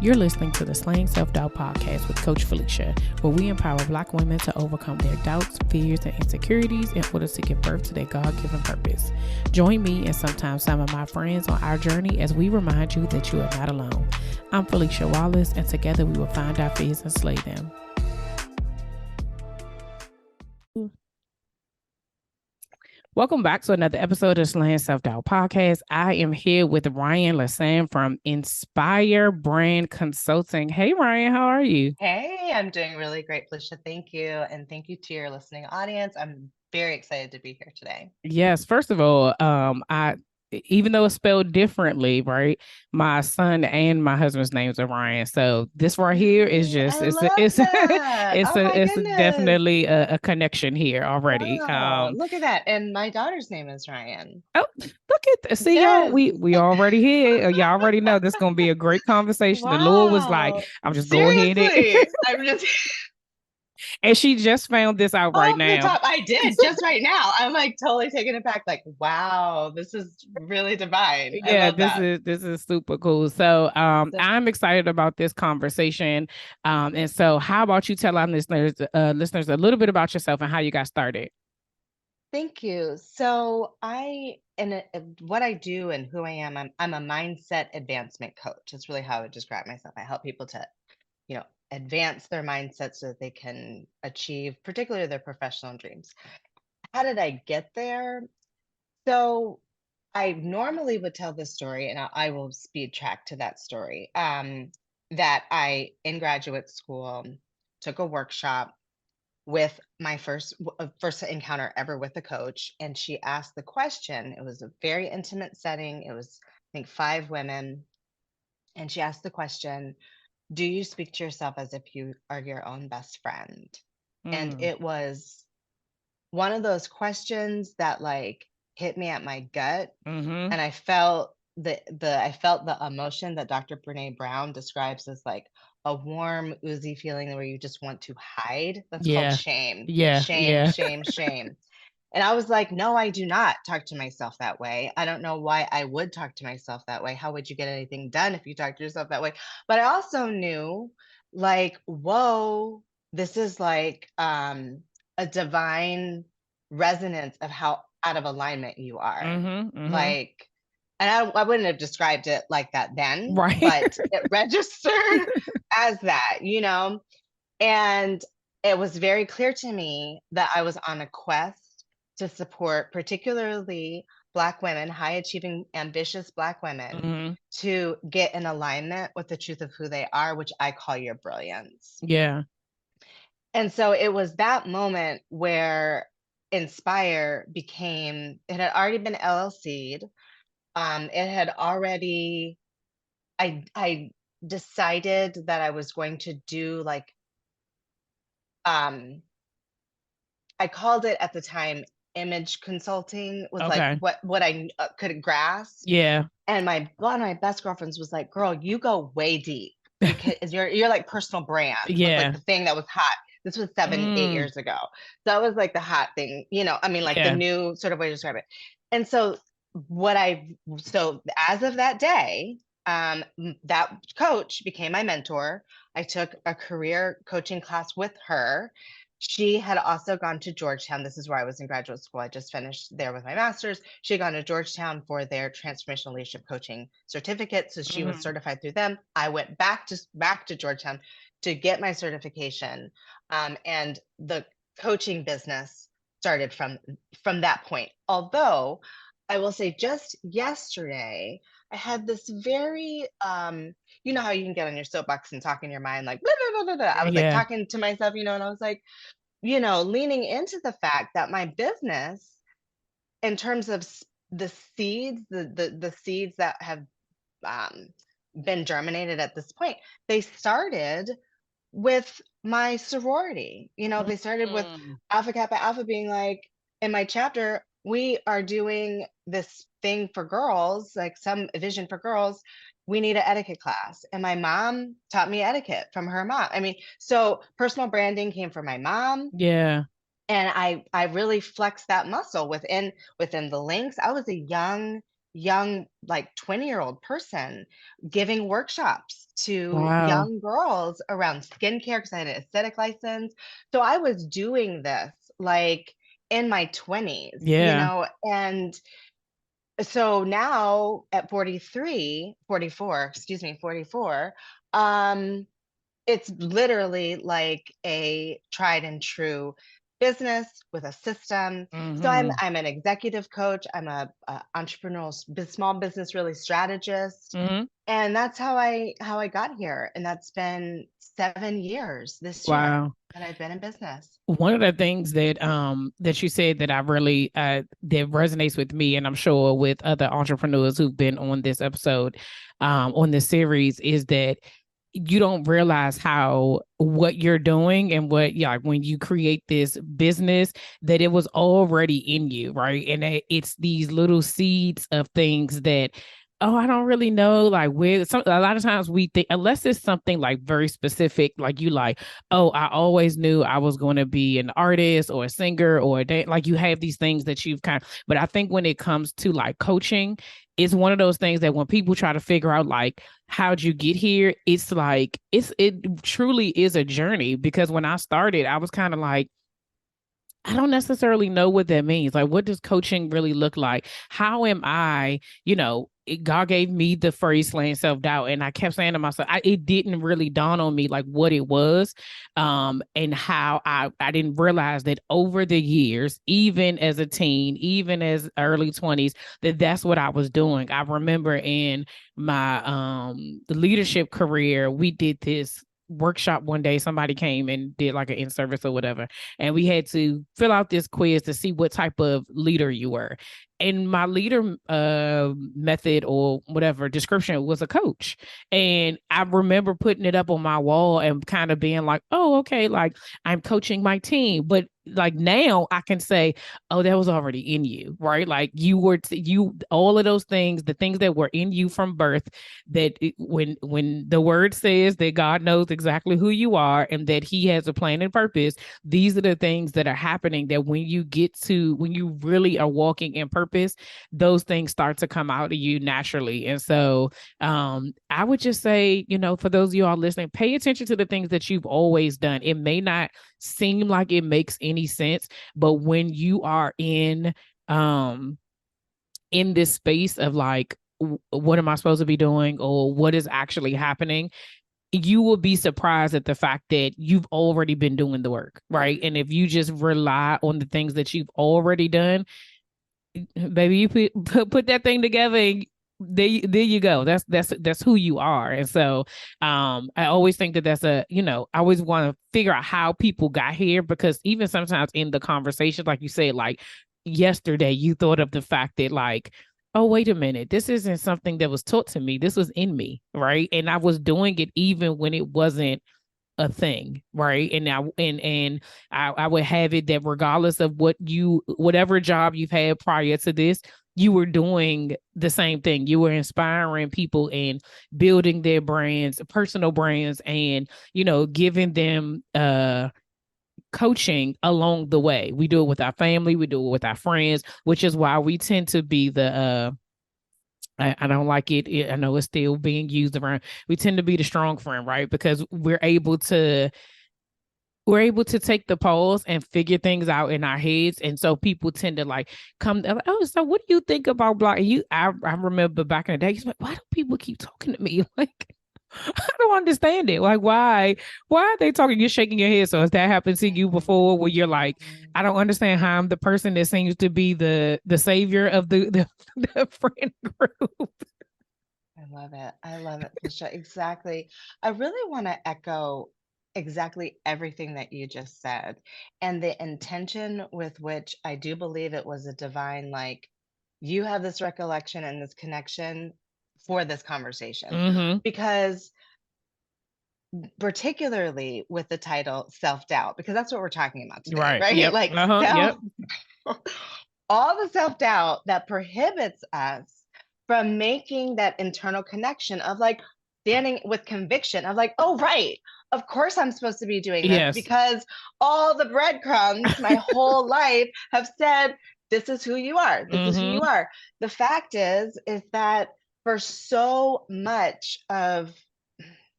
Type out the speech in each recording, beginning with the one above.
You're listening to the Slaying Self-Doubt podcast with Coach Felicia, where we empower Black women to overcome their doubts, fears, and insecurities in order to give birth to their God-given purpose. Join me and sometimes some of my friends on our journey as we remind you that you are not alone. I'm Felicia Wallace, and together we will find our fears and slay them. Welcome back to another episode of Slaying Self-Doubt Podcast. I am here with Ryane LeCesne from Inspire Brand Consulting. Hey, Ryane, how are you? Hey, I'm doing really great, Felicia. Thank you. And thank you to your listening audience. I'm very excited to be here today. Yes, first of all, even though it's spelled differently, right? My son and my husband's names are Ryan. So this right here is just I love that. Oh my it's goodness. definitely a connection here already. Wow, look at that. And my daughter's name is Ryan. Oh, look at that. See, y'all, Yes. we already here. Y'all already know this is gonna be a great conversation. The Lord was like, Wow. I'm just go ahead Seriously. I'm just and she just found this out right off the now. top. I did just right now. I'm like totally taken aback. Like, wow, this is really divine. I Yeah, love that. this is super cool. So I'm excited about this conversation. And so how about you tell our listeners a little bit about yourself and how you got started? Thank you. So what I do and who I am, I'm a mindset advancement coach. That's really how I would describe myself. I help people to, advance their mindset so that they can achieve particularly their professional dreams. How did I get there? So I normally would tell this story, and I will speed track to that story. That I in graduate school took a workshop with my first encounter ever with a coach, and she asked the question. It was a very intimate setting. It was, I think, 5 women, and she asked the question, do you speak to yourself as if you are your own best friend? And Mm. it was one of those questions that like hit me at my gut, Mm-hmm. and I felt the emotion that Dr. Brene Brown describes as like a warm, oozy feeling where you just want to hide. That's called Yeah. shame. Yeah. Shame, Yeah. shame, shame. And I was like, no, I do not talk to myself that way. I don't know why I would talk to myself that way. How would you get anything done if you talk to yourself that way? But I also knew, like, whoa, this is like a divine resonance of how out of alignment you are. Mm-hmm. Mm-hmm. Like, and I wouldn't have described it like that then, Right. but it registered as that, and it was very clear to me that I was on a quest to support particularly Black women, high achieving, ambitious Black women, Mm-hmm. to get in alignment with the truth of who they are, which I call your brilliance. Yeah. And so it was that moment where Inspire became, it had already been LLC'd. It had already, I decided that I was going to do like, um, I called it at the time image consulting, was like Okay. what I could grasp. Yeah. And one of my best girlfriends was like, "Girl, you go way deep because you're like personal brand was like Yeah. the thing that was hot." This was 7, 8 Mm. years ago. That was like the hot thing, I mean, like the Yeah. new sort of way to describe it. And so so as of that day, that coach became my mentor. I took a career coaching class with her. She had also gone to Georgetown. This is where I was in graduate school. I just finished there with my master's. She had gone to Georgetown for their transformational leadership coaching certificate. So she was Mm-hmm. certified through them. I went back to Georgetown to get my certification. And the coaching business started from that point. Although I will say just yesterday, I had this very you know how you can get on your soapbox and talk in your mind like blah, blah, blah, blah, blah. I was like Yeah. talking to myself, and I was like, leaning into the fact that my business, in terms of the seeds, the seeds that have um, been germinated at this point, they started with my sorority. They started with Mm. Alpha Kappa Alpha being like, in my chapter, we are doing this thing for girls, like some vision for girls. We need an etiquette class. And my mom taught me etiquette from her mom. I mean, so personal branding came from my mom, Yeah. and I really flexed that muscle within the links. I was a young young, like 20-year-old person giving workshops to Wow. young girls around skincare because I had an aesthetic license. So I was doing this like in my 20s, Yeah. and so now at 43, 44, excuse me, 44, um, it's literally like a tried and true business with a system. So I'm Mm-hmm. I'm an executive coach. I'm a entrepreneurial small business really strategist, Mm-hmm. and that's how I got here. And that's been 7 years this year Wow. that I've been in business. One of the things that you said that I really that resonates with me, and I'm sure with other entrepreneurs who've been on this episode, on this series, is that you don't realize how what you're doing and what, yeah, when you create this business, that it was already in you, right? And it's these little seeds of things that, oh, I don't really know, like, where a lot of times we think, unless it's something like very specific, like you like, oh, I always knew I was going to be an artist or a singer or like you have these things that you've but I think when it comes to like coaching, it's one of those things that when people try to figure out like how'd you get here, it's like it truly is a journey, because when I started, I was kind of like, I don't necessarily know what that means. Like, what does coaching really look like? How am I, God gave me the phrase slaying self-doubt. And I kept saying to myself, it didn't really dawn on me like what it was. And how I didn't realize that over the years, even as a teen, even as early 20s, that's what I was doing. I remember in my leadership career, we did this workshop one day. Somebody came and did like an in-service or whatever, and we had to fill out this quiz to see what type of leader you were. And my leader method or whatever description was a coach. And I remember putting it up on my wall and kind of being like, oh, okay, like I'm coaching my team. But like now I can say, oh, that was already in you, right? Like you were, all of those things, the things that were in you from birth, that when the word says that God knows exactly who you are and that he has a plan and purpose, these are the things that are happening, that when you really are walking in purpose, those things start to come out of you naturally. And so I would just say, for those of you all listening, pay attention to the things that you've always done. It may not seem like it makes any sense, but when you are in this space of like, what am I supposed to be doing, or what is actually happening, you will be surprised at the fact that you've already been doing the work, right? And if you just rely on the things that you've already done, baby, you put that thing together, and there you go. That's who you are. And so I always think that I always want to figure out how people got here, because even sometimes in the conversation, like you said, like yesterday you thought of the fact that like, oh, wait a minute, this isn't something that was taught to me, this was in me, right? And I was doing it even when it wasn't a thing, right? And I would have it that regardless of whatever job you've had prior to this, you were doing the same thing. You were inspiring people and building their brands, personal brands, and giving them coaching along the way. We do it with our family, we do it with our friends, which is why we tend to be the I don't like it. I know it's still being used around. We tend to be the strong friend, right? Because we're able to take the pause and figure things out in our heads. And so people tend to like come, oh, so what do you think about blah? And I remember back in the day, he's like, why do people keep talking to me? Like, I don't understand it. Like, why are they talking? You're shaking your head. So has that happened to you before, where you're like, I don't understand how I'm the person that seems to be the savior of the friend group. I love it. I love it, Trisha. Exactly. I really want to echo exactly everything that you just said, and the intention with which I do believe it was a divine, like, you have this recollection and this connection for this conversation. Mm-hmm. Because, particularly with the title self doubt, because that's what we're talking about today, Right. right? Yep. Like, Uh-huh. self, Yep. all the self doubt that prohibits us from making that internal connection of like standing with conviction of like, oh, right, of course I'm supposed to be doing this Yes. because all the breadcrumbs my whole life have said this is who you are. This is who you are. The fact is that for so much of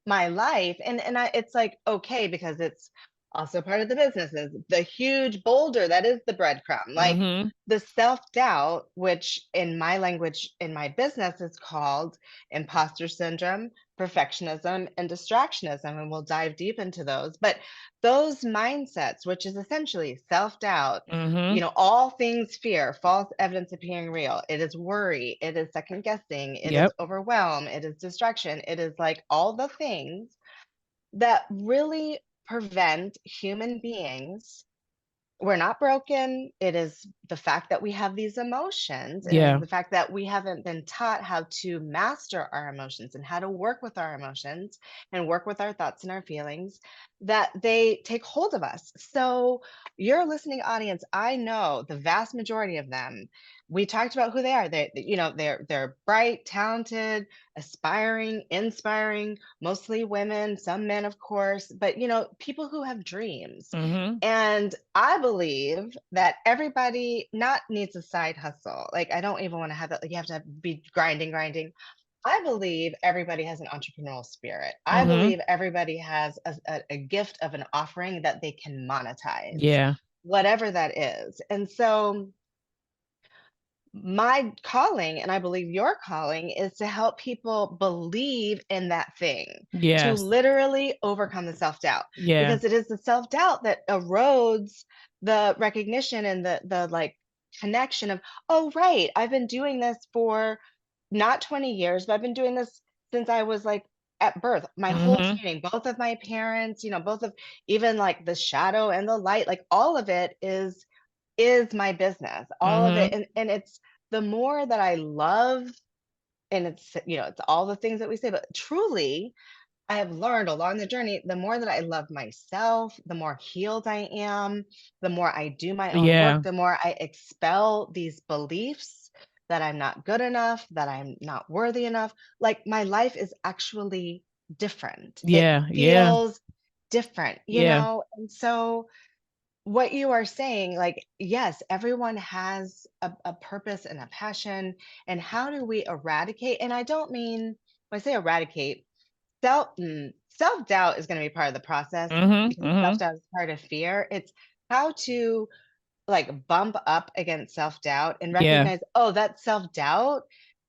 my life, it's like, okay, because it's also part of the businesses, the huge boulder that is the breadcrumb, like the self-doubt, which in my language, in my business, is called imposter syndrome, perfectionism, and distractionism, and we'll dive deep into those. But those mindsets, which is essentially self-doubt, all things fear, false evidence appearing real, it is worry, it is second guessing, it is overwhelm, it is distraction, it is like all the things that really prevent human beings. We're not broken. It is the fact that we have these emotions. It is the fact that we haven't been taught how to master our emotions and how to work with our emotions and work with our thoughts and our feelings, that they take hold of us. So your listening audience, I know the vast majority of them, we talked about who they are. They're bright, talented, aspiring, inspiring, mostly women, some men, of course, but people who have dreams. And I believe that everybody not needs a side hustle. Like, I don't even want to have that. Like, you have to be grinding. I believe everybody has an entrepreneurial spirit. I believe everybody has a gift of an offering that they can monetize, whatever that is. And so my calling, and I believe your calling, is to help people believe in that thing, to literally overcome the self-doubt, because it is the self-doubt that erodes the recognition and the like connection of, oh, right, I've been doing this for not 20 years, but I've been doing this since I was like at birth, my whole training, both of my parents, both of, even like the shadow and the light, like all of it is my business, all of it. And it's the more that I love, and it's all the things that we say, but truly, I have learned along the journey, the more that I love myself, the more healed I am, the more I do my own work, the more I expel these beliefs that I'm not good enough, that I'm not worthy enough. Like, my life is actually different. It feels different, And so what you are saying, like, yes, everyone has a purpose and a passion. And how do we eradicate? And I don't mean, when I say eradicate, self-doubt is going to be part of the process, because self-doubt is part of fear. It's how to like bump up against self-doubt and recognize, oh, that's self-doubt,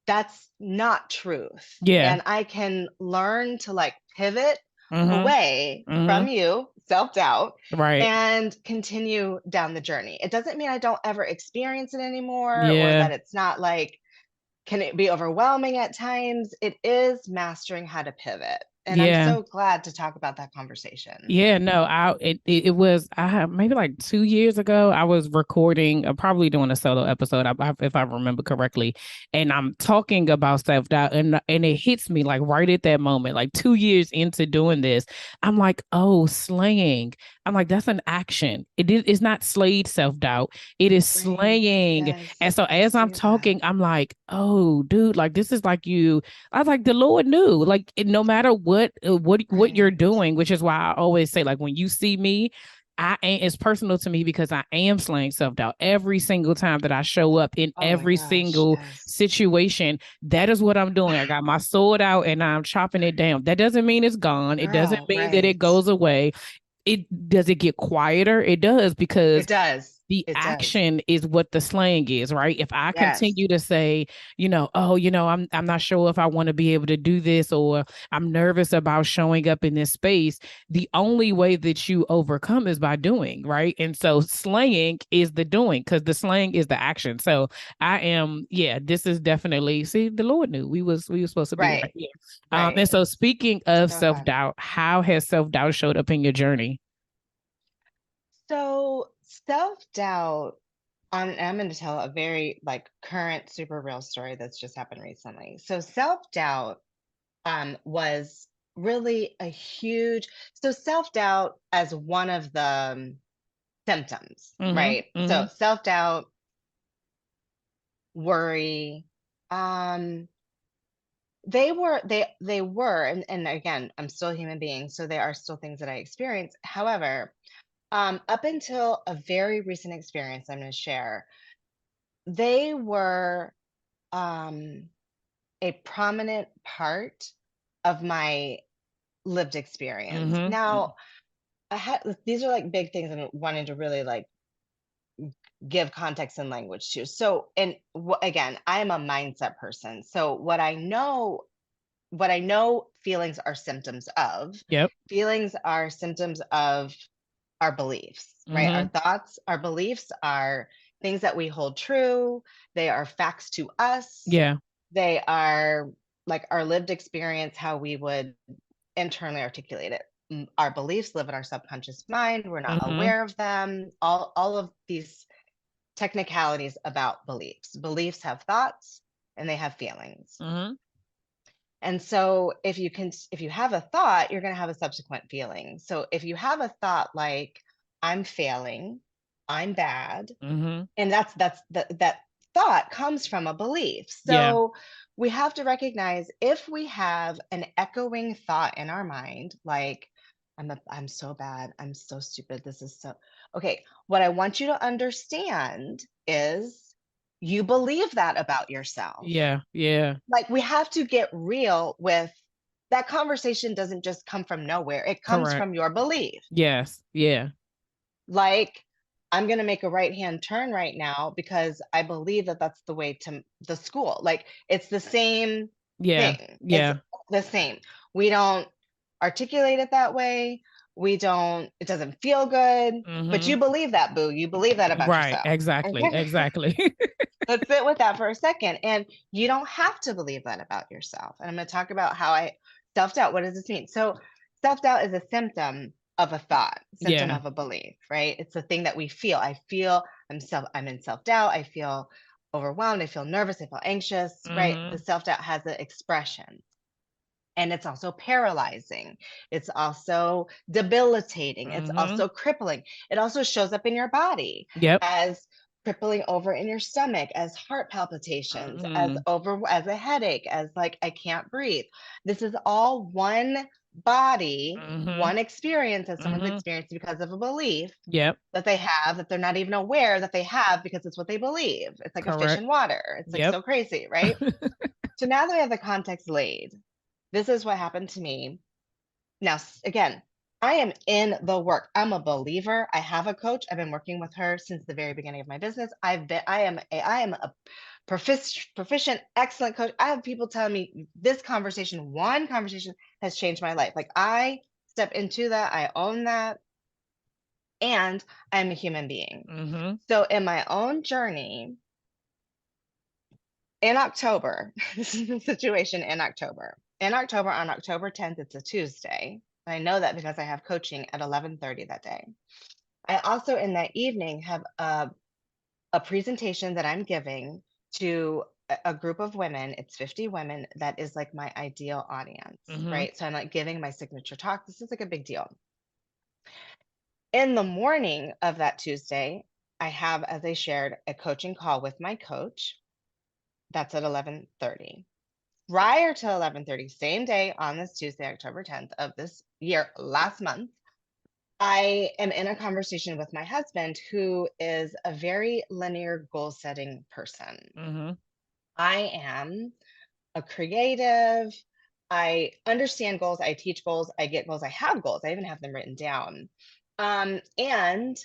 that's not truth. And I can learn to like pivot away from you, self-doubt, and continue down the journey. It doesn't mean I don't ever experience it anymore, or that it's not like, can it be overwhelming at times? It is mastering how to pivot. And I'm so glad to talk about that conversation. It was, I have maybe like 2 years ago, I was recording, probably doing a solo episode, if I remember correctly, and I'm talking about self-doubt, and it hits me like right at that moment, like 2 years into doing this, I'm like, oh, slaying. I'm like, that's an action. It's not slayed self-doubt. It is slaying. Yes. And so as I'm talking, I'm like, oh, dude, like this is like you. I was like, the Lord knew, like, no matter what you're doing, which is why I always say, like, when you see me, it's personal to me, because I am slaying self-doubt every single time that I show up in every single situation. That is what I'm doing. I got my sword out and I'm chopping it down. That doesn't mean it's gone. It doesn't mean that it goes away. Does it get quieter? It does, because it does. The action is what the slang is, right? If I continue to say, I'm not sure if I want to be able to do this, or I'm nervous about showing up in this space, the only way that you overcome is by doing, right? And so slaying is the doing, because the slang is the action. So this is definitely, see, the Lord knew we was supposed to be right here. And so speaking of self-doubt, how has self-doubt showed up in your journey? So self-doubt, I'm going to tell a very like current, super real story that's just happened recently. So self-doubt was really a huge, so self-doubt as one of the symptoms, right? So self-doubt, worry, they were, and again, I'm still a human being, so they are still things that I experience. However, up until a very recent experience I'm going to share, they were a prominent part of my lived experience. Now, these are like big things and wanting to really like give context and language to. So, and again, I am a mindset person. So what I know feelings are symptoms of. Yep. Feelings are symptoms of our beliefs, right? Our thoughts, our beliefs are things that we hold true. They are facts to us. Yeah. They are like our lived experience, how we would internally articulate it. Our beliefs live in our subconscious mind. We're not aware of them. All of these technicalities about beliefs. Beliefs have thoughts and they have feelings. And so if you have a thought, you're going to have a subsequent feeling. So if you have a thought like I'm failing, I'm bad, and that thought comes from a belief. Yeah. So we have to recognize if we have an echoing thought in our mind, like I'm so bad, I'm so stupid, this is so okay. What I want you to understand is you believe that about yourself. Yeah. Yeah. Like we have to get real with that conversation doesn't just come from nowhere. It comes Correct. from your belief. Yes. Yeah. Like I'm going to make a right-hand turn right now because I believe that that's the way to the school. Like it's the same Yeah. thing. It's Yeah. the same. We don't articulate it that way. It doesn't feel good, but you believe that, boo. You believe that about Right. yourself. Exactly. Okay. Exactly. Let's sit with that for a second. And you don't have to believe that about yourself. And I'm going to talk about self-doubt, what does this mean? So self-doubt is a symptom of a thought, symptom Yeah. of a belief, right? It's the thing that we feel. I'm in self-doubt. I feel overwhelmed. I feel nervous. I feel anxious, right? The self-doubt has an expression. And it's also paralyzing. It's also debilitating. It's also crippling. It also shows up in your body Yep. as crippling over in your stomach, as heart palpitations, as a headache, as like I can't breathe. This is all one body, one experience that someone's experienced because of a belief Yep. that they have that they're not even aware that they have because it's what they believe. It's like a fish Correct. in water. It's like Yep. so crazy, right? So now that we have the context laid, this is what happened to me. Now, again, I am in the work. I'm a believer. I have a coach. I've been working with her since the very beginning of my business. I am a proficient, excellent coach. I have people telling me one conversation has changed my life. Like I step into that, I own that, and I'm a human being. So in my own journey, in October, this is the situation in October. In October, on October 10th, it's a Tuesday. I know that because I have coaching at 11:30 that day. I also in that evening have a presentation that I'm giving to a group of women. It's 50 women. That is like my ideal audience, right? So I'm like giving my signature talk. This is like a big deal. In the morning of that Tuesday, I have, as I shared, a coaching call with my coach. That's at 11:30. Prior to 11:30, same day on this Tuesday, October 10th of this year, last month, I am in a conversation with my husband, who is a very linear goal setting person. I am a creative. I understand goals. I teach goals. I get goals. I have goals. I even have them written down. And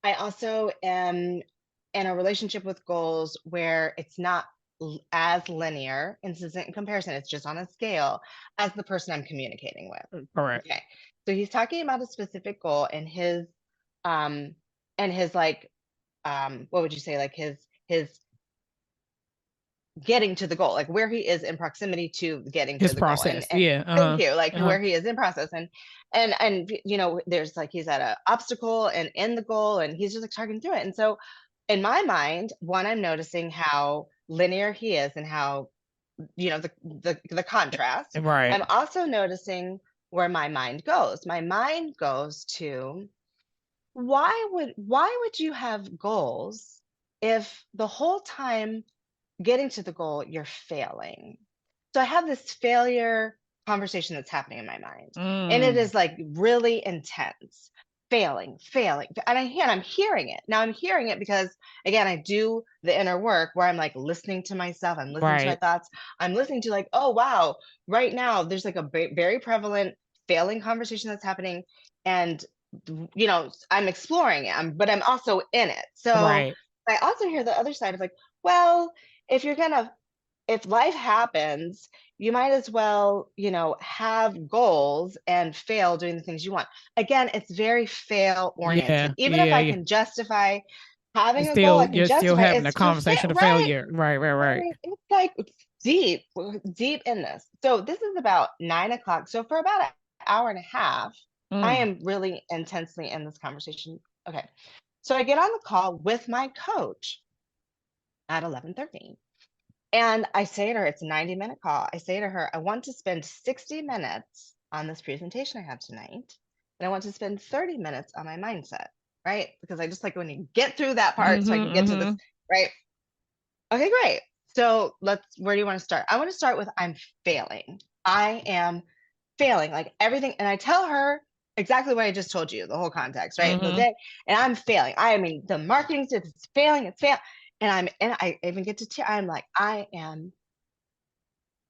I also am in a relationship with goals where it's not as linear, and this isn't in comparison, it's just on a scale as the person I'm communicating with. Correct. Okay. So he's talking about a specific goal um and his like what would you say, like his getting to the goal, like where he is in proximity to getting to His the goal. process. And Yeah. thank you, like where he is in process. And there's like he's at an obstacle and in the goal, and he's just like talking through it. And so in my mind, one, I'm noticing how linear he is and how the contrast. Right. I'm also noticing where my mind goes. My mind goes to why would you have goals if the whole time getting to the goal, you're failing. So I have this failure conversation that's happening in my mind. And it is like really intense. failing, failing. And I'm hearing it. Now I'm hearing it because again, I do the inner work where I'm like listening to myself, I'm listening to my Right. thoughts, I'm listening to like, oh wow, right now there's like a very prevalent failing conversation that's happening. And I'm exploring it, but I'm also in it. So Right. I also hear the other side of like, well, if you're gonna if life happens, you might as well, have goals and fail doing the things you want. Again, it's very fail Yeah. oriented. Even if Yeah. I Yeah. can justify having a goal, I can You're still justify having a it's for fail, conversation of right? failure. Right. Right. Right. Right. It's like deep, deep in this. So this is about 9 o'clock. So for about an hour and a half, I Mm. am really intensely in this conversation. Okay. So I get on the call with my coach at 11:13. And I say to her, it's a 90-minute call. I say to her, I want to spend 60 minutes on this presentation I have tonight. And I want to spend 30 minutes on my mindset, right? Because I just like when you get through that part so I Mm-hmm. can get to this, Mm-hmm. right? Okay, great. So where do you want to start? I want to start with I'm failing. I am failing, like everything. And I tell her exactly what I just told you, the whole context, right? The Mm-hmm. day, and I'm failing. I mean, the marketing stuff is failing, it's failing. And I even get to tear. I'm like, I am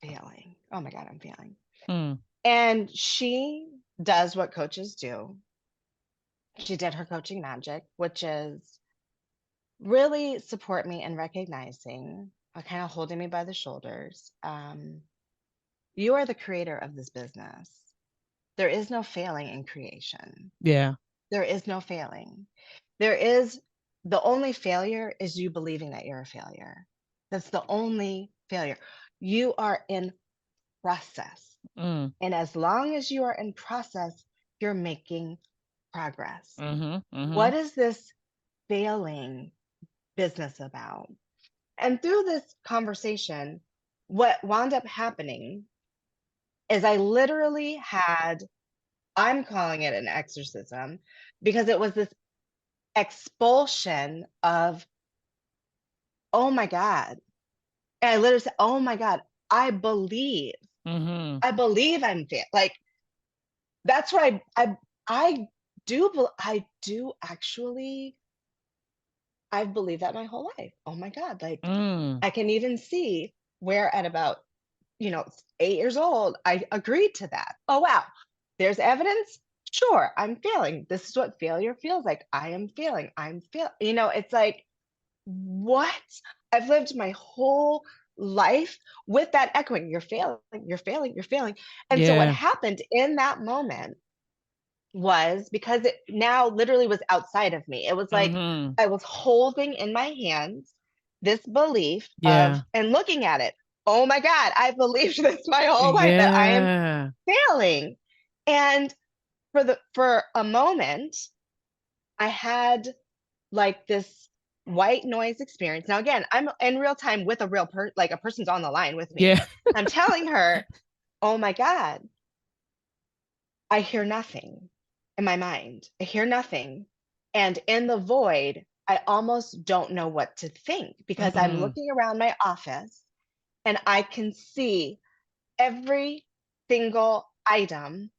failing. Oh my God, I'm failing. Mm. And she does what coaches do. She did her coaching magic, which is really support me in recognizing, kind of holding me by the shoulders. You are the creator of this business. There is no failing in creation. Yeah. There is no failing. There is the only failure is you believing that you're a failure. That's the only failure. You are in process. Mm. And as long as you are in process, you're making progress. Mm-hmm. Mm-hmm. What is this failing business about? And through this conversation, what wound up happening is I literally had, I'm calling it an exorcism because it was this expulsion of, oh my God. And I literally said, oh my God, I believe, Mm-hmm. I'm like, that's what I I do actually, I've believed that my whole life. Oh my God. Like Mm. I can even see where at about, 8 years old, I agreed to that. Oh wow. There's evidence. Sure, I'm failing. This is what failure feels like. I am failing. I'm fail. It's like, what? I've lived my whole life with that echoing. You're failing, you're failing, you're failing. And so what Yeah. happened in that moment was because it now literally was outside of me. It was like Mm-hmm. I was holding in my hands this belief of Yeah. and looking at it. Oh my God, I believed this my whole life that I am Yeah. failing. And for a moment, I had like this white noise experience. Now again, I'm in real time with a like a person's on the line with me. Yeah. I'm telling her, "Oh my God, I hear nothing in my mind. I hear nothing. And in the void, I almost don't know what to think because I'm Mm. looking around my office and I can see every single item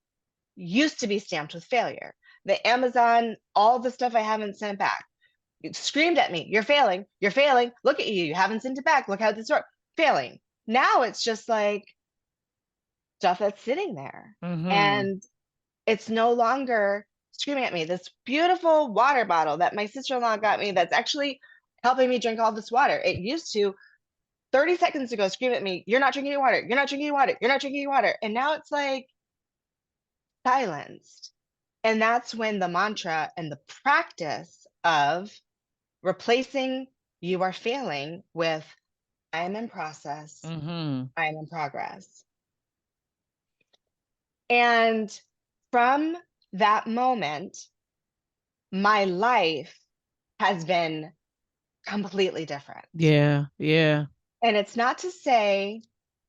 used to be stamped with failure. The Amazon, all the stuff I haven't sent back, it screamed at me, you're failing, you're failing. Look at you, you haven't sent it back. Look how this works, failing. Now it's just like stuff that's sitting there. Mm-hmm. And it's no longer screaming at me. This beautiful water bottle that my sister-in-law got me that's actually helping me drink all this water. It used to 30 seconds ago scream at me, you're not drinking your water, you're not drinking your water, you're not drinking your water. And now it's like silenced. And that's when the mantra and the practice of replacing you are failing with I am in process, Mm-hmm. I am in progress. And from that moment, my life has been completely different. Yeah. Yeah. And it's not to say,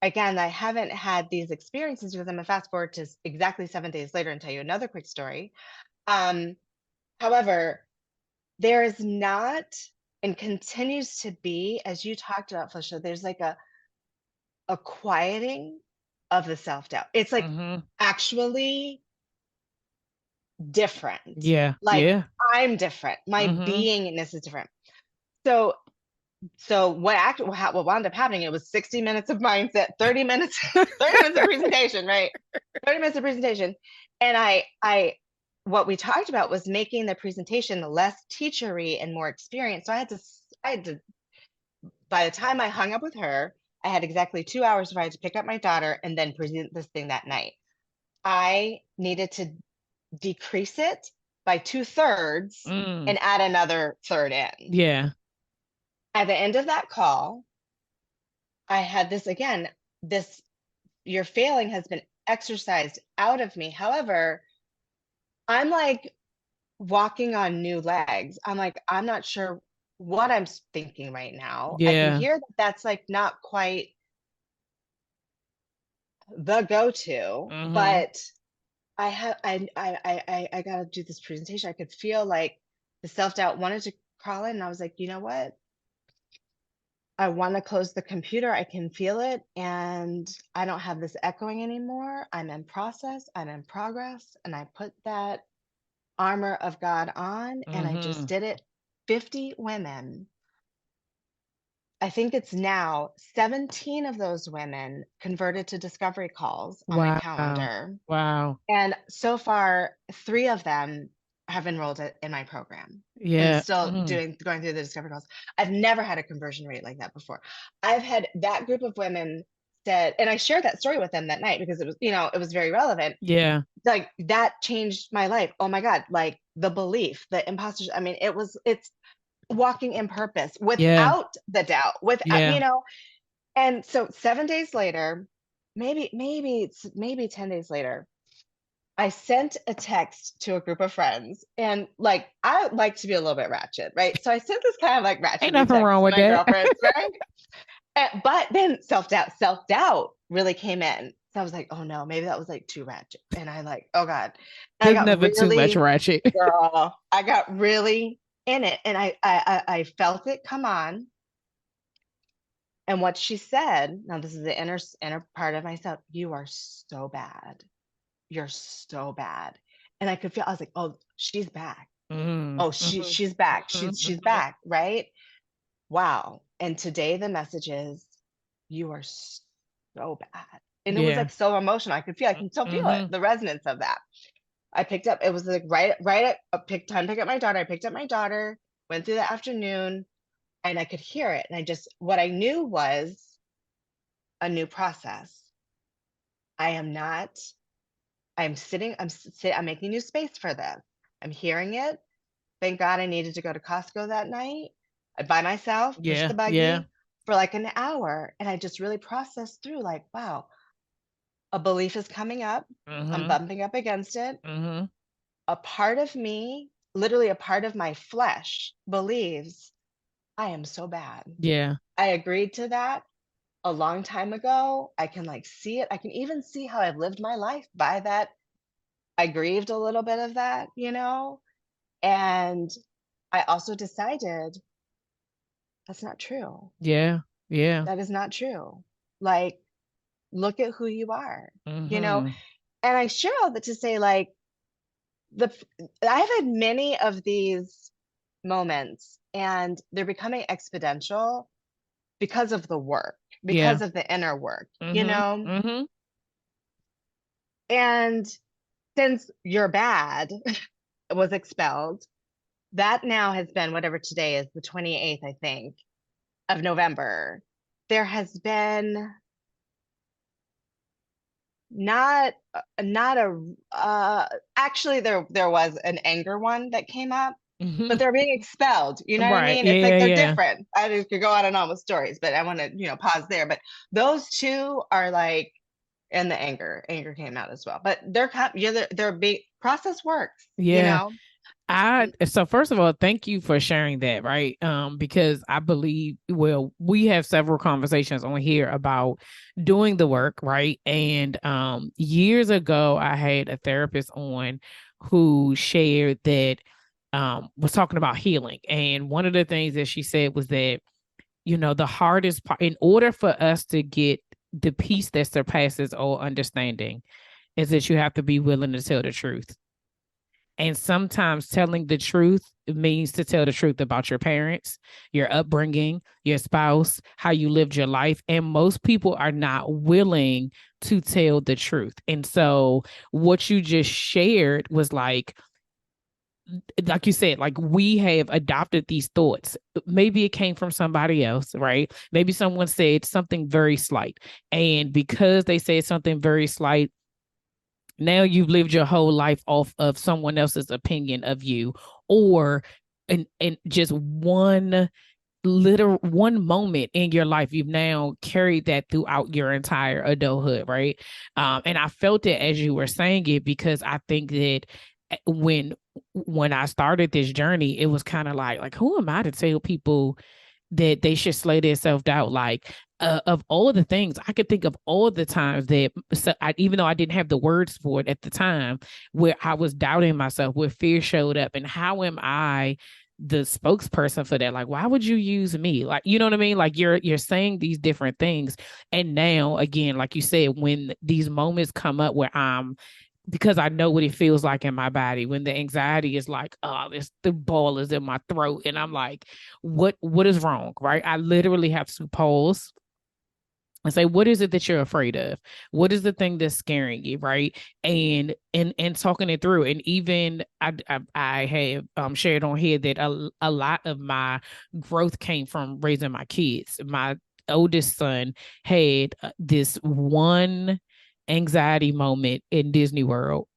again, I haven't had these experiences because I'm going to fast forward to exactly 7 days later and tell you another quick story. Um, However, there is not and continues to be, as you talked about, Felicia, there's like a quieting of the self doubt. It's like Mm-hmm. actually different. Yeah. Like Yeah. I'm different. My beingness is different. So what wound up happening, it was 60 minutes of mindset, 30 minutes, 30 minutes of presentation, right? 30 minutes of presentation. And what we talked about was making the presentation less teachery and more experience. So I had to, by the time I hung up with her, I had exactly 2 hours where I had to pick up my daughter and then present this thing that night. I needed to decrease it by 2/3 Mm. and add another third in. Yeah. At the end of that call, I had this again, this your failing has been exercised out of me. However, I'm like walking on new legs. I'm like, I'm not sure what I'm thinking right now. I can Yeah. hear that that's like not quite the go-to, Mm-hmm. but I gotta do this presentation. I could feel like the self-doubt wanted to crawl in, and I was like, you know what? I want to close the computer. I can feel it, and I don't have this echoing anymore. I'm in process, I'm in progress, and I put that armor of God on, and I just Mm-hmm. did it. 50 women. I think it's now 17 of those women converted to discovery calls on my Wow. calendar. Wow. And so far, 3 of them have enrolled in my program and Yeah. still Mm. going through the discovery calls. I've never had a conversion rate like that before. I've had that group of women said, and I shared that story with them that night because it was, it was very relevant. Yeah. Like that changed my life. Oh my God. Like the belief, the imposters. I mean, it's walking in purpose Yeah. without the doubt, without, Yeah. and so 7 days later, maybe 10 days later, I sent a text to a group of friends, and like I like to be a little bit ratchet, right? So I sent this kind of like Ain't ratchetly nothing text wrong to with my that. girlfriends, right? But then self doubt really came in. So I was like, oh no, maybe that was like too ratchet. And I like, oh God. And I There's got never too much really, ratchet. girl, I got really in it. And I felt it come on. And what she said, now this is the inner part of myself, you are so bad. You're so bad. And I could feel, I was like, oh, she's back. Mm-hmm. Oh, Mm-hmm. she's back. She's Mm-hmm. back, right? Wow. And today the message is, you are so bad. And it was Yeah. like so emotional. I can still feel it, Mm-hmm. the resonance of that. I picked up, it was like right at time to pick up my daughter. I picked up my daughter, went through the afternoon, and I could hear it. And what I knew was a new process. I am not, I'm sitting, I'm making new space for this. I'm hearing it. Thank God I needed to go to Costco that night by myself, push Yeah. the Yeah. buggy for like an hour. And I just really processed through like, wow, a belief is coming up. I'm Mm-hmm. bumping up against it. Mm-hmm. A part of me, literally a part of my flesh, believes I am so bad. Yeah. I agreed to that a long time ago. I can like see it. I can even see how I've lived my life by that. I grieved a little bit of that. And I also decided that's not true. Yeah. Yeah. That is not true. Like, look at who you are, you know? Mm-hmm. And I share all that to say, like, the I've had many of these moments, and they're becoming exponential because of the work, Yeah. because of the inner work, you Mm-hmm. know? Mm-hmm. And since You're Bad was expelled, that now has been whatever today is, the 28th, I think, of November. There has been not a actually there was an anger one that came up, but Mm-hmm. they're being expelled. You know what I Right. mean? It's like Yeah. they're Yeah. different. I just could go on and on with stories, but I want to, pause there. But those two are like, and the anger came out as well. But they're big process works, Yeah. So first of all, thank you for sharing that, right? Because I believe, well, we have several conversations on here about doing the work, right? And years ago I had a therapist on who shared that was talking about healing. And one of the things that she said was that, the hardest part in order for us to get the peace that surpasses all understanding is that you have to be willing to tell the truth. And sometimes telling the truth means to tell the truth about your parents, your upbringing, your spouse, how you lived your life. And most people are not willing to tell the truth. And so what you just shared was like you said, like we have adopted these thoughts. Maybe it came from somebody else, right? Maybe someone said something very slight. And because they said something very slight, now you've lived your whole life off of someone else's opinion of you, or and just one moment in your life, you've now carried that throughout your entire adulthood, right? And I felt it as you were saying it, because I think that when when I started this journey, it was kind of like who am I to tell people that they should slay their self-doubt? Like, of all the things I could think of, all the times that, so even though I didn't have the words for it at the time, where I was doubting myself, where fear showed up, and how am I the spokesperson for that? Like, why would you use me? Like, you know what I mean? Like, you're saying these different things, and now again, like you said, when these moments come up where I'm, because I know what it feels like in my body when the anxiety is like, oh, this the ball is in my throat, and I'm like, what is wrong, right? I literally have to pause and say, what is it that you're afraid of? What is the thing that's scaring you, right? And talking it through. And even I have shared on here that a lot of my growth came from raising my kids. My oldest son had this one anxiety moment in Disney World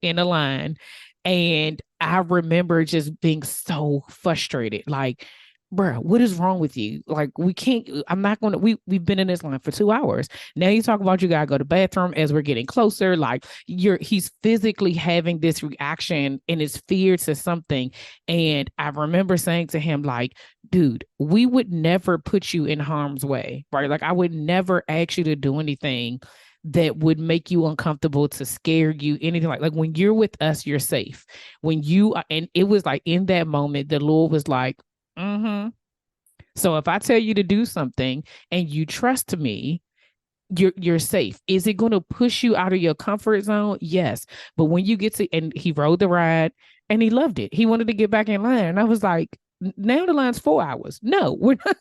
in a line. And I remember just being so frustrated. Like, bro, what is wrong with you? Like, we can't, I'm not going to, we've been in this line for 2 hours. Now you talk about you got to go to the bathroom as we're getting closer. Like, he's physically having this reaction and his fear to something. And I remember saying to him, like, dude, we would never put you in harm's way, right? Like, I would never ask you to do anything that would make you uncomfortable, to scare you, anything like when you're with us, you're safe. When you are, and it was like in that moment, the Lord was like, mm-hmm. So if I tell you to do something and you trust me, you're safe. Is it going to push you out of your comfort zone? Yes. But when you get to, and he rode the ride and he loved it. He wanted to get back in line. And I was like, now the line's 4 hours. No, we're not.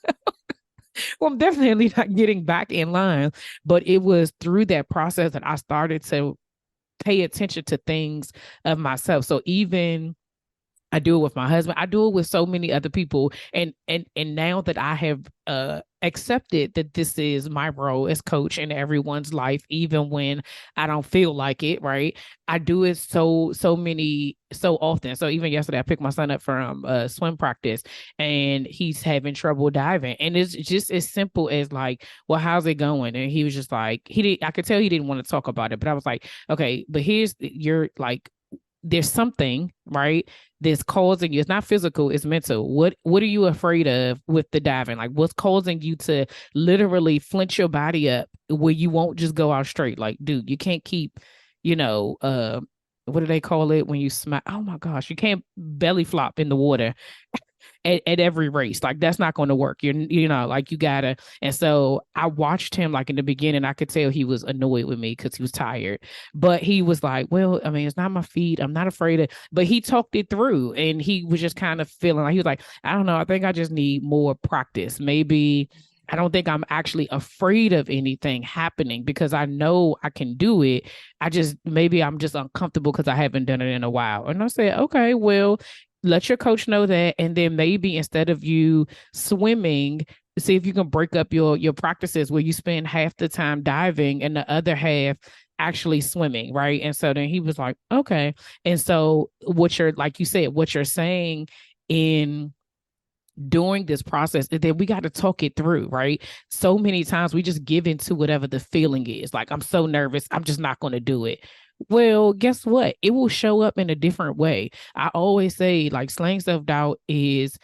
Well, I'm definitely not getting back in line. But it was through that process that I started to pay attention to things of myself. So even I do it with my husband. I do it with so many other people. And now that I have accepted that this is my role as coach in everyone's life, even when I don't feel like it, right? I do it so often. So even yesterday, I picked my son up from swim practice, and he's having trouble diving, and it's just as simple as like, well, how's it going? And he was just like, he did. I could tell he didn't want to talk about it, but I was like, okay, but here's you're like, there's something, right, that's causing you. It's not physical, it's mental. What are you afraid of with the diving? Like, what's causing you to literally flinch your body up where you won't just go out straight? Like, dude, you can't keep, you know, what do they call it when you smack? Oh my gosh, you can't belly flop in the water at every race. Like, that's not going to work. Like, you gotta. And so I watched him, like in the beginning, I could tell he was annoyed with me because he was tired. But he was like, well, I mean, it's not my feet. I'm not afraid of, but he talked it through, and he was just kind of feeling like, he was like, I don't know. I think I just need more practice. Maybe I don't think I'm actually afraid of anything happening because I know I can do it. Maybe I'm just uncomfortable because I haven't done it in a while. And I said, okay, well, let your coach know that. And then maybe instead of you swimming, see if you can break up your practices where you spend half the time diving and the other half actually swimming, right? And so then he was like, okay. And so like you said, what you're saying in during this process is that we got to talk it through, right? So many times we just give into whatever the feeling is. Like, I'm so nervous, I'm just not going to do it. Well, guess what? It will show up in a different way. I always say, like, slaying self-doubt is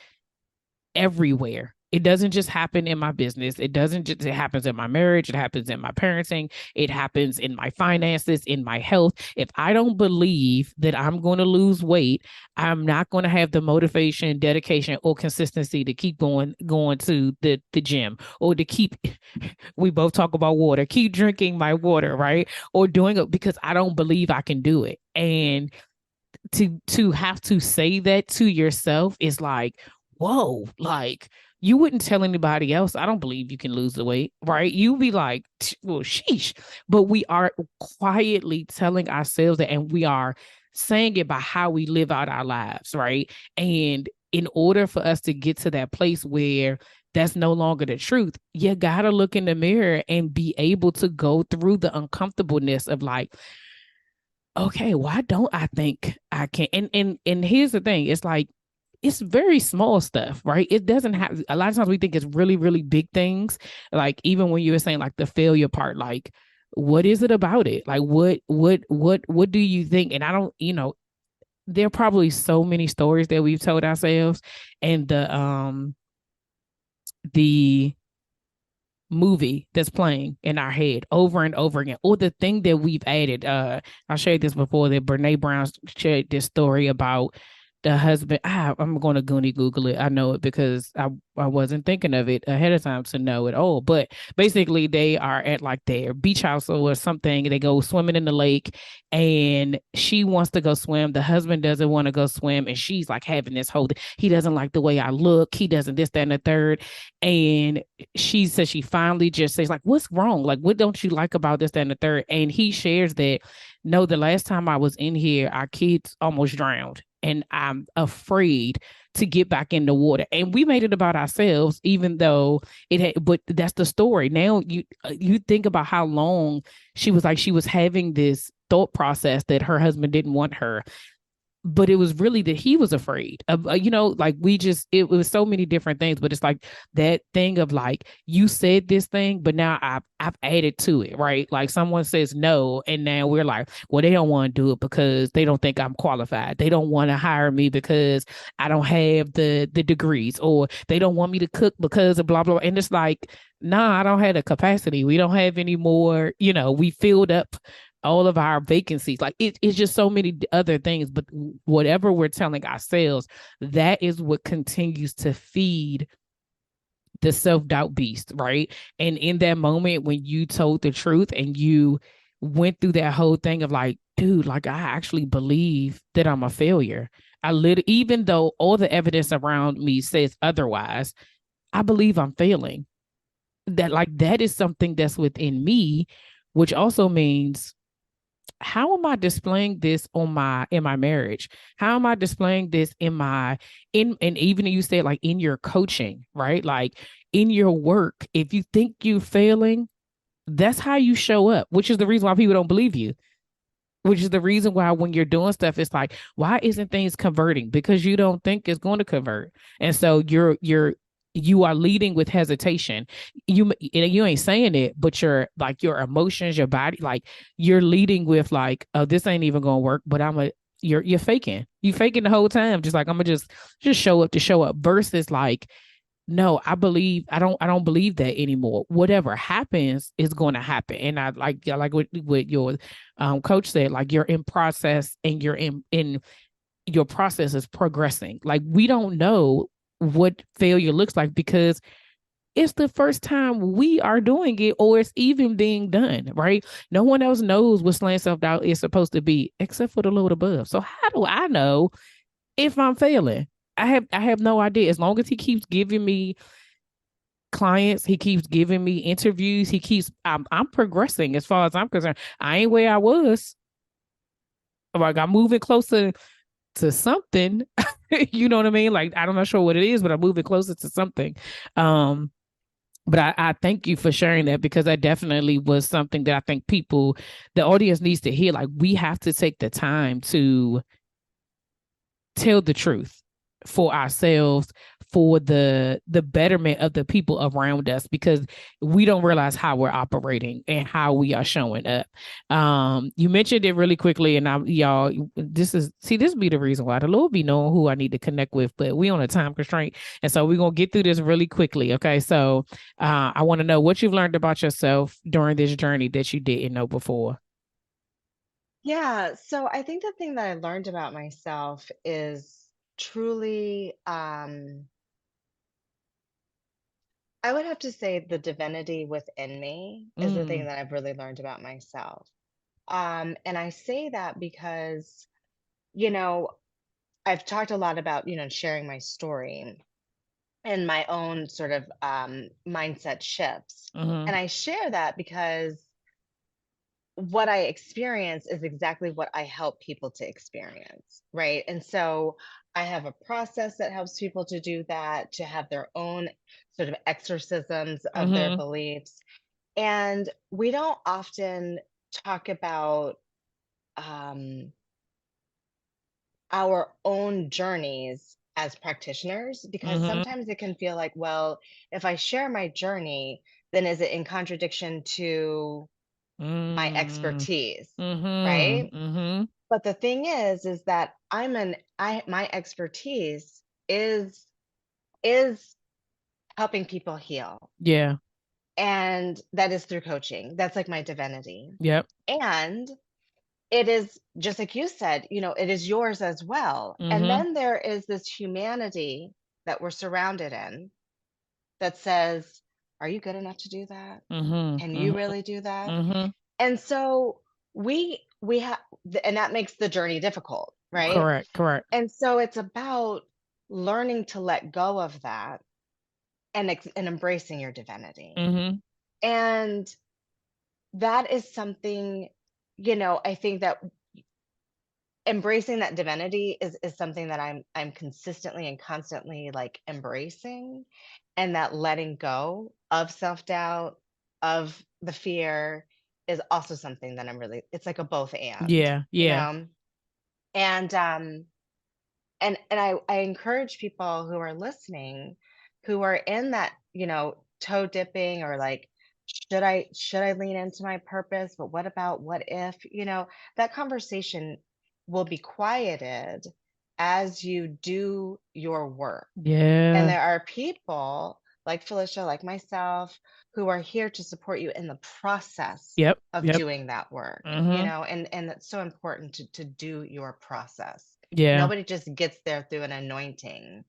everywhere. It doesn't just happen in my business. It happens in my marriage. It happens in my parenting. It happens in my finances, in my health. If I don't believe that I'm going to lose weight, I'm not going to have the motivation, dedication, or consistency to keep going to the gym, or to keep, we both talk about water, keep drinking my water, right? Or doing it because I don't believe I can do it. And to have to say that to yourself is like, whoa, like you wouldn't tell anybody else, I don't believe you can lose the weight, right? You be like, well, sheesh. But we are quietly telling ourselves that, and we are saying it by how we live out our lives, right? And in order for us to get to that place where that's no longer the truth, you gotta look in the mirror and be able to go through the uncomfortableness of like, okay, why don't I think I can? And here's the thing, it's like it's very small stuff, right? It doesn't have, a lot of times we think it's really, really big things. Like even when you were saying like the failure part, like what is it about it? Like what do you think? And I don't, there are probably so many stories that we've told ourselves, and the movie that's playing in our head over and over again, or the thing that we've added. I shared this before, that Brene Brown shared this story about the husband. I'm going to Google it. I know it because I wasn't thinking of it ahead of time to know it all. But basically, they are at like their beach house or something. They go swimming in the lake, and she wants to go swim. The husband doesn't want to go swim, and she's like having this whole. He doesn't like the way I look. He doesn't this, that, and the third. And she says she finally just says like, "What's wrong? Like, what don't you like about this, that, and the third?" And he shares that, no, the last time I was in here, our kids almost drowned, and I'm afraid to get back in the water. And we made it about ourselves, even though it had. But that's the story. Now you think about how long she was having this thought process that her husband didn't want her, but it was really that he was afraid of, like we just, it was so many different things. But it's like that thing of like, you said this thing, but now I've added to it, right? Like someone says no, and now we're like, well, they don't want to do it because they don't think I'm qualified. They don't want to hire me because I don't have the degrees, or they don't want me to cook because of blah blah. And it's like, nah, I don't have the capacity. We don't have any more. We filled up all of our vacancies. Like it's just so many other things. But whatever we're telling ourselves, that is what continues to feed the self-doubt beast, right? And in that moment when you told the truth and you went through that whole thing of like, dude, like I actually believe that I'm a failure. Even though all the evidence around me says otherwise, I believe I'm failing. That is something that's within me, which also means, how am I displaying this in my marriage? How am I displaying this and even you said like in your coaching, right? Like in your work, if you think you're failing, that's how you show up, which is the reason why people don't believe you, which is the reason why when you're doing stuff, it's like, why isn't things converting? Because you don't think it's going to convert. And so you are leading with hesitation. You ain't saying it, but your emotions, your body, like you're leading with like, oh, this ain't even gonna work, but you're faking. You faking the whole time, just like I'm gonna just show up to show up, versus like, no, I don't believe that anymore. Whatever happens is going to happen. And I like what your coach said, like you're in process, and you're in your process is progressing. Like we don't know what failure looks like because it's the first time we are doing it, or it's even being done, right? No one else knows what slant self-doubt is supposed to be except for the Lord above. So how do I know if I'm failing? I have no idea. As long as he keeps giving me clients, he keeps giving me interviews, I'm progressing as far as I'm concerned. I ain't where I was. Like I'm moving closer to something. You know what I mean? Like I'm not sure what it is, but I'm moving closer to something. Um, but I thank you for sharing that, because that definitely was something that I think the audience needs to hear. Like we have to take the time to tell the truth for ourselves, for the betterment of the people around us, because we don't realize how we're operating and how we are showing up. You mentioned it really quickly, and y'all, this be the reason why the Lord be knowing who I need to connect with, but we on a time constraint, and so we're gonna get through this really quickly. Okay, so I want to know what you've learned about yourself during this journey that you didn't know before. Yeah, so I think the thing that I learned about myself is truly, I would have to say the divinity within me is the thing Mm, that I've really learned about myself. And I say that because you know, I've talked a lot about, sharing my story and my own sort of mindset shifts. Mhm. And I share that because what I experience is exactly what I help people to experience, right? And so I have a process that helps people to do that, to have their own sort of exorcisms of their Mhm. beliefs. And we don't often talk about um, our own journeys as practitioners because Mhm. sometimes it can feel like, well, if I share my journey, then is it in contradiction to my Mm. expertise, Mhm. right? Mhm. But the thing is that my expertise is helping people heal. Yeah. And that is through coaching. That's like my divinity. Yep. And it is just like you said, it is yours as well. And Mhm. then there is this humanity that we're surrounded in that says, are you good enough to do that? Mhm. Can you Mhm. really do that? Mhm. And so we have, and that makes the journey difficult, right? Correct. Correct. And so it's about learning to let go of that and embracing your divinity. Mhm. And that is something, I think that embracing that divinity is something that I'm consistently and constantly like embracing, and that letting go of self-doubt, of the fear is also something that I'm really, it's like a both and, Yeah. you Yeah. know? And and I encourage people who are listening, who are in that, toe dipping or like, should I lean into my purpose? But what about what if, that conversation will be quieted as you do your work. And Yeah. there are people like Felicia, like myself, who are here to support you in the process Yep. of Yep. doing that work, Mhm. and it's so important to do your process. Yeah. Nobody just gets there through an anointing.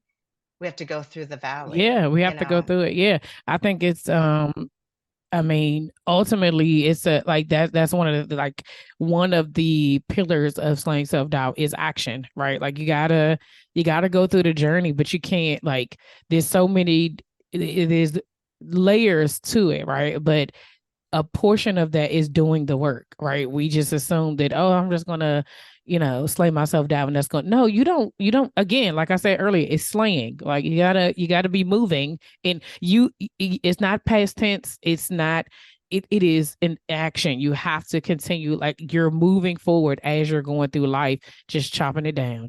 We have to go through the valley, Yeah, we have to go through it. Yeah. I think it's I mean, ultimately, it's a like that's one of the like one of the pillars of slaying self-doubt is action, right? Like you gotta go through the journey, but you can't like there's so many it is layers to it, right? But a portion of that is doing the work, right? We just assume that, oh, I'm just gonna, slay myself down and that's going no, you don't again, like I said earlier, it's slaying. Like you gotta be moving and it's not past tense, it's not it is an action. You have to continue like you're moving forward as you're going through life, just chopping it down.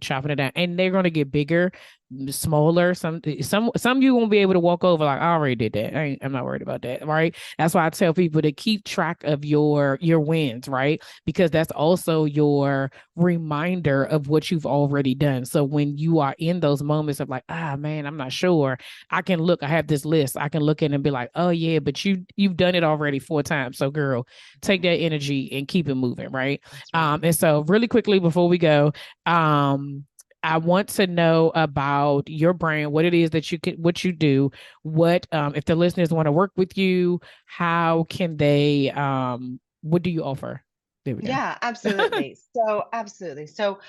And they're gonna get bigger, smaller. Some you won't be able to walk over like I already did that. I'm not worried about that, right? That's why I tell people to keep track of your wins, right? Because that's also your reminder of what you've already done. So when you are in those moments of like, man, I'm not sure, I have this list. I can look at it and be like, oh yeah, but you've done it already 4 times. So girl, take that energy and keep it moving, right? That's right. And so really quickly before we go, I want to know about your brand, what it is that what you do, what if the listeners want to work with you, how can they what do you offer? There we go. Yeah, absolutely. So absolutely. So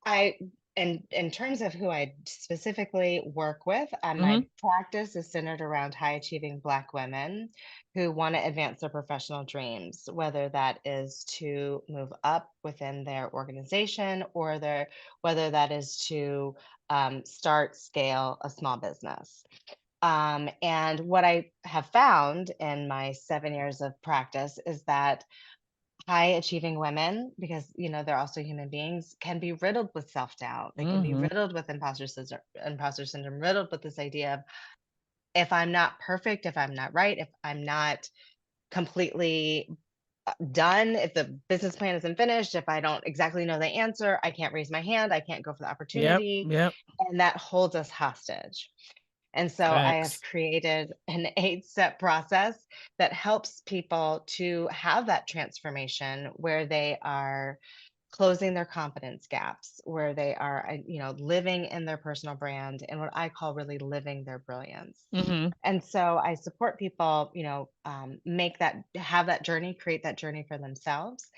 I in terms of who I specifically work with, my Mm-hmm. practice is centered around high achieving Black women who want to advance their professional dreams, whether that is to move up within their organization or whether that is to start, scale a small business. And what I have found in my 7 years of practice is that high achieving women, because they're also human beings, can be riddled with self-doubt. They can be Mm-hmm. riddled with imposter syndrome, riddled with this idea of, if I'm not perfect, if I'm not right, if I'm not completely done, if the business plan isn't finished, if I don't exactly know the answer, I can't raise my hand, I can't go for the Yep. opportunity, Yep. and that holds us hostage. And so I have Facts. created an 8-step process that helps people to have that transformation where they are closing their confidence gaps, where they are, living in their personal brand and what I call really living their brilliance. Mm-hmm. And so I support people, have that journey, create that journey for themselves.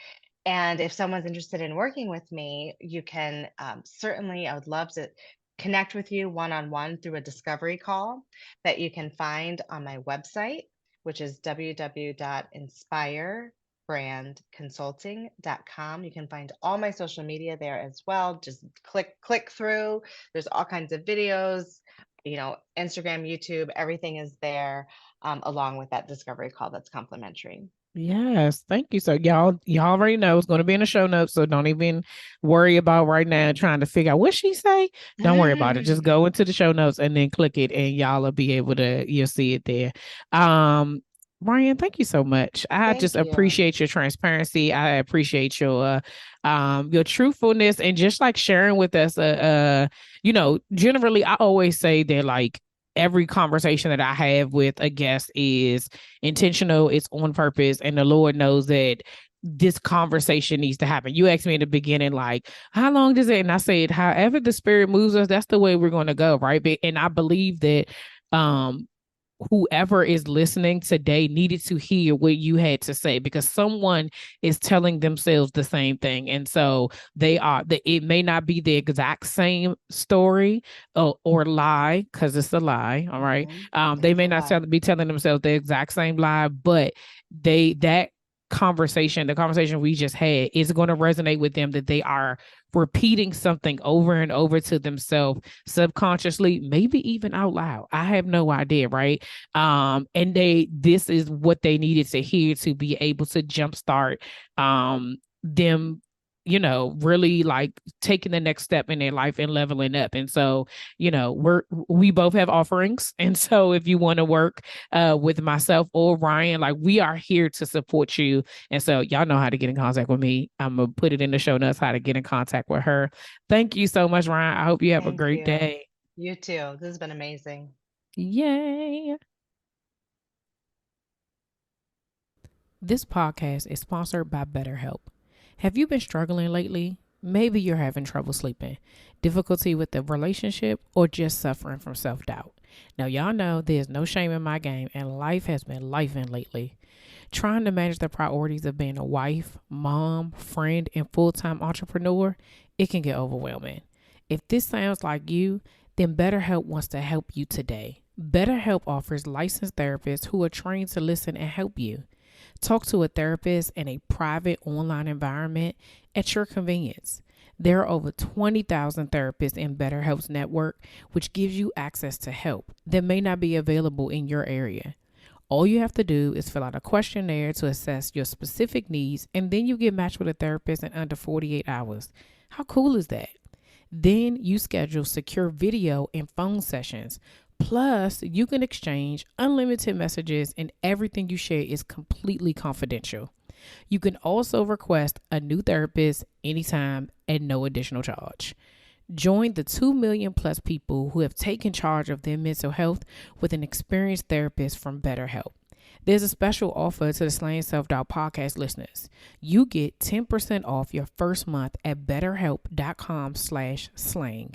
And if someone's interested in working with me, you can certainly, I would love to connect with you one-on-one through a discovery call that you can find on my website, which is www.inspirebrandconsulting.com. You can find all my social media there as well. Just click through. There's all kinds of videos, Instagram, YouTube, everything is there, along with that discovery call that's complimentary. Yes, thank you. So y'all already know it's going to be in the show notes. So don't even worry about right now trying to figure out what she say. Don't worry about it. Just go into the show notes and then click it, and y'all will be able to, you'll see it there. Ryane, thank you so much. I Thank just you. appreciate your transparency. I appreciate your truthfulness and just like sharing with us. Generally I always say that like every conversation that I have with a guest is intentional, it's on purpose, and the Lord knows that this conversation needs to happen. You asked me in the beginning, like, how long does it? And I said, however the Spirit moves us, that's the way we're going to go, right? And I believe that whoever is listening today needed to hear what you had to say, because someone is telling themselves the same thing. And so it may not be the exact same story or lie, because it's a lie. All right. They may not be telling themselves the exact same lie, but the conversation we just had is going to resonate with them, that they are repeating something over and over to themselves subconsciously, maybe even out loud. I have no idea, right? And this is what they needed to hear to be able to jumpstart them, really like taking the next step in their life and leveling up. And so, we both have offerings. And so if you want to work with myself or Ryane, like, we are here to support you. And so y'all know how to get in contact with me. I'm going to put it in the show notes, how to get in contact with her. Thank you so much, Ryane. I hope you have a great day. You too. This has been amazing. Yay. This podcast is sponsored by BetterHelp. Have you been struggling lately? Maybe you're having trouble sleeping, difficulty with the relationship, or just suffering from self-doubt. Now, y'all know there's no shame in my game, and life has been lifing lately. Trying to manage the priorities of being a wife, mom, friend, and full-time entrepreneur, it can get overwhelming. If this sounds like you, then BetterHelp wants to help you today. BetterHelp offers licensed therapists who are trained to listen and help you. Talk to a therapist in a private online environment at your convenience. There are over 20,000 therapists in BetterHelp's network, which gives you access to help that may not be available in your area. All you have to do is fill out a questionnaire to assess your specific needs, and then you get matched with a therapist in under 48 hours. How cool is that? Then you schedule secure video and phone sessions. Plus, you can exchange unlimited messages, and everything you share is completely confidential. You can also request a new therapist anytime at no additional charge. Join the 2 million plus people who have taken charge of their mental health with an experienced therapist from BetterHelp. There's a special offer to the Slaying Self-Doubt podcast listeners. You get 10% off your first month at betterhelp.com/slang.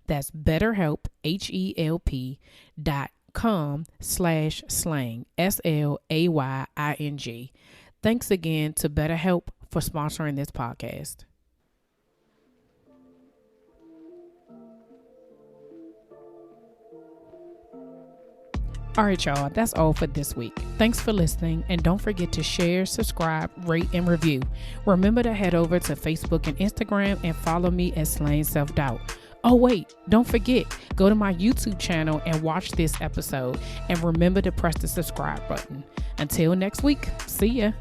That's BetterHelp, HELP.com/slang, SLAYING. Thanks again to BetterHelp for sponsoring this podcast. All right, y'all, that's all for this week. Thanks for listening, and don't forget to share, subscribe, rate, and review. Remember to head over to Facebook and Instagram and follow me at Slaying Self-Doubt. Oh, wait, don't forget, go to my YouTube channel and watch this episode, and remember to press the subscribe button. Until next week, see ya.